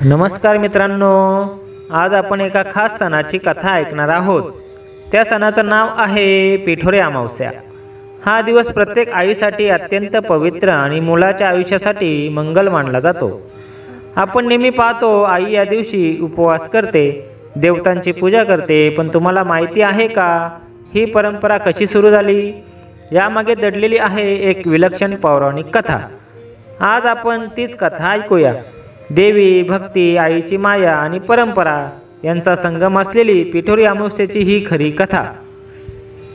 नमस्कार मित्रांनो, आज आपण एका खास सणाची कथा ऐकणार आहोत। त्या सणाचं नाव आहे पिठोरी अमावस्या। हा दिवस प्रत्येक आईसाठी अत्यंत पवित्र आणि मुलाच्या आयुष्यासाठी मंगल मानला जातो। आपण नेहमी पाहतो आई या दिवशी उपवास करते, देवतांची पूजा करते। पण तुम्हाला माहिती आहे का ही परंपरा कशी सुरू झाली? यामागे दडलेली आहे एक विलक्षण पौराणिक कथा। आज आपण तीच कथा ऐकूया। देवी भक्ती, आईची माया आणि परंपरा यांचा संगम असलेली पिठोरी अमावस्येची ही खरी कथा।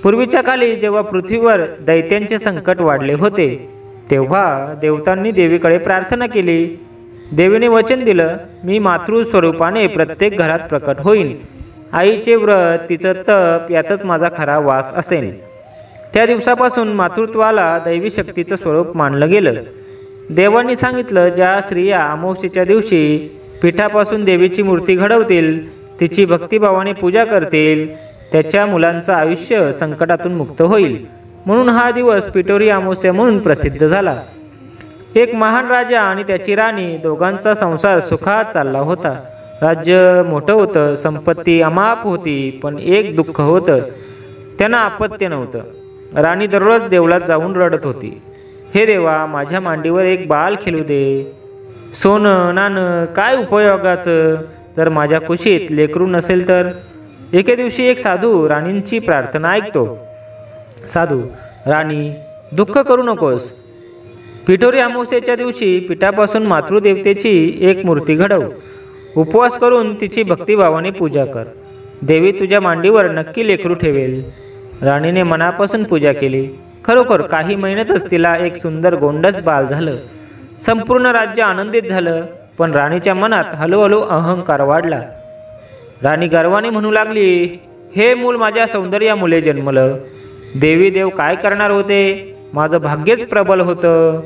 पूर्वीच्या काली जेव्हा पृथ्वीवर दैत्यांचे संकट वाढले होते, तेव्हा देवतांनी देवीकडे प्रार्थना केली। देवीने वचन दिलं, मी मातृ स्वरूपाने प्रत्येक घरात प्रकट होईन। आईचे व्रत, तिचं तप यातच माझा खरा वास असेल। त्या दिवसापासून मातृत्वाला दैवी शक्तीचं स्वरूप मानलं गेलं। देवांनी सांगितलं, ज्या स्त्रिया अमावस्येच्या दिवशी पिठापासून देवीची मूर्ती घडवतील, तिची भक्तिभावाने पूजा करतील, त्याच्या मुलांचं आयुष्य संकटातून मुक्त होईल। म्हणून हा दिवस पिठोरी अमावस्या म्हणून प्रसिद्ध झाला। एक महान राजा आणि त्याची राणी, दोघांचा संसार सुखात चालला होता। राज्य मोठं होतं, संपत्ती अमाप होती, पण एक दुःख होतं, त्यांना अपत्य नव्हतं। राणी दररोज देवळात जाऊन रडत होती, हे देवा, माझ्या मांडीवर एक बाल खेळू दे। सोनं नाणं काय उपयोगाचं जर माझ्या कुशीत लेकरू नसेल तर? एके दिवशी एक साधू राणींची प्रार्थना ऐकतो। साधू, राणी, दुःख करू नकोस। पिठोरी अमावस्येच्या दिवशी पिठापासून मातृदेवतेची एक मूर्ती घडव। उपवास करून तिची भक्तिभावाने पूजा कर। देवी तुझ्या मांडीवर नक्की लेकरू ठेवेल। राणीने मनापासून पूजा केली। खरोखर काही महिन्यातच तिला एक सुंदर गोंडस बाल झालं। संपूर्ण राज्य आनंदित झालं, पण राणीच्या मनात हळूहळू अहंकार वाढला। राणी गर्वाने म्हणू लागली, हे मूल माझ्या सौंदर्यामुळे जन्मलं। देवी देव काय करणार होते? माझं भाग्यच प्रबल होतं।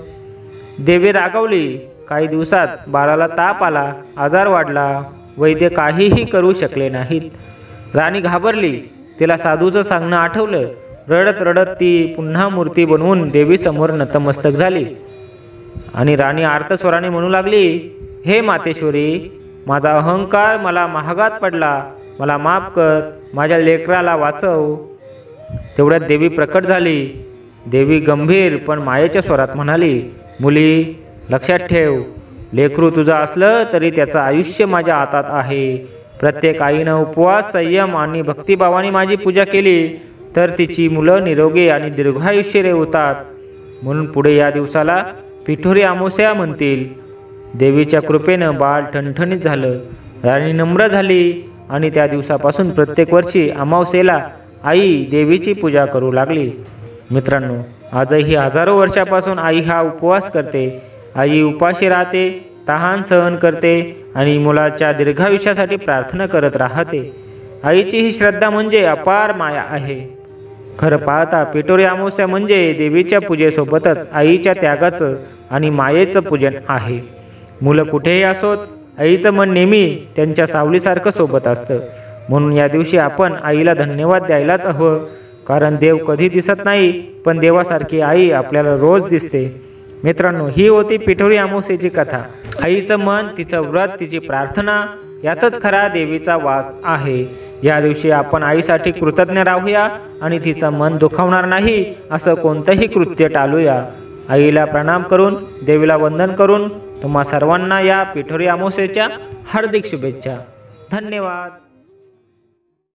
देवी रागावली। काही दिवसात बाळाला ताप आला, आजार वाढला, वैद्य काहीही करू शकले नाहीत। राणी घाबरली, तिला साधूचं सांगणं आठवलं। रडत रडत ती पुन्हा मूर्ती बनवून देवीसमोर नतमस्तक झाली आणि राणी आर्तस्वराने म्हणू लागली, हे मातेश्वरी, माझा अहंकार मला महागात पडला, मला माफ कर, माझ्या लेकराला वाचव। तेवढ्यात देवी प्रकट झाली। देवी गंभीर पण मायेच्या स्वरात म्हणाली, मुली, लक्षात ठेव, लेकरू तुझं असलं तरी त्याचं आयुष्य माझ्या हातात आहे। प्रत्येक आईनं उपवास, संयम आणि भक्तिभावाने माझी पूजा केली तर तिची मुलं निरोगी आणि दीर्घायुष्यरे होतात। म्हणून पुढे या दिवसाला पिठोरी अमावस्या म्हणतील। देवीच्या कृपेनं बाळ ठणठणीत झालं। राणी नम्र झाली आणि त्या दिवसापासून प्रत्येक वर्षी अमावस्येला आई देवीची पूजा करू लागली। मित्रांनो, आजही हजारो वर्षापासून आई हा उपवास करते। आई उपाशी राहते, तहान सहन करते आणि मुलाच्या दीर्घायुष्यासाठी प्रार्थना करत राहते। आईची ही श्रद्धा म्हणजे अपार माया आहे। खरं पाहता पिठोरी अमावस्या म्हणजे देवीच्या पूजेसोबतच आईच्या त्यागाचं आणि मायेचं पूजन आहे। मुलं कुठेही असोत, आईचं मन नेहमी त्यांच्या सावलीसारखं सोबत असतं। म्हणून या दिवशी आपण आईला धन्यवाद द्यायलाच हवं, कारण देव कधी दिसत नाही, पण देवासारखी आई आपल्याला रोज दिसते। मित्रांनो, ही होती पिठोरी अमावस्येची कथा। आईचं मन, तिचं व्रत, तिची प्रार्थना यातच खरा देवीचा वास आहे। या दिवशी आपण आईसाठी कृतज्ञ राहूया आणि तिचं मन दुखावणार नाही असं कोणतंही कृत्य टाळूया। आईला प्रणाम करून, देवीला वंदन करून तुम्हा सर्वांना या पिठोरी अमावस्येच्या हार्दिक शुभेच्छा। धन्यवाद।